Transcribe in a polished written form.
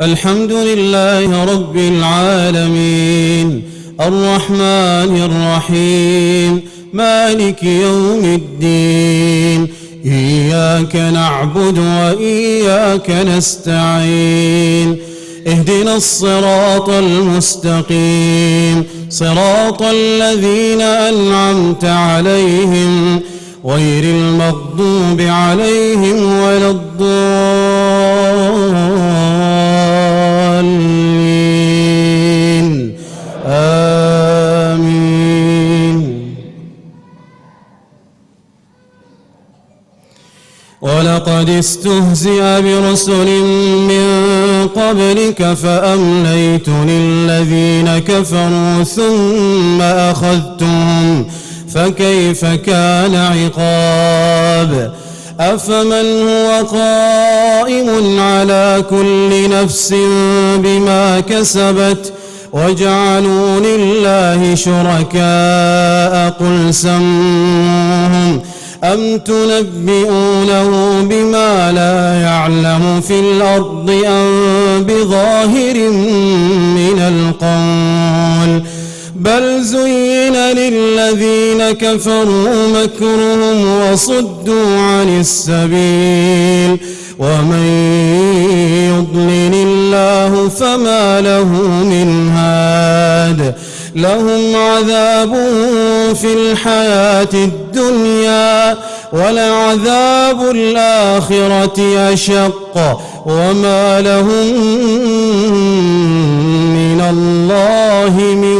الحمد لله رب العالمين الرحمن الرحيم مالك يوم الدين إياك نعبد وإياك نستعين اهدنا الصراط المستقيم صراط الذين أنعمت عليهم غير المغضوب عليهم ولا الضالين آمين. ولقد استهزئ برسل من قبلك فأمليت للذين كفروا ثم أخذتهم فكيف كان عقاب. أفمن هو قائم على كل نفس بما كسبت وجعلوا لله شركاء قل سموهم أم تنبئونه بما لا يعلم في الأرض أم بظاهر من القول بل زين للذين كفروا مكرهم وصدوا عن السبيل ومن يضلل الله فما له من هاد. لهم عذاب في الحياة الدنيا ولعذاب الآخرة أشق وما لهم من الله من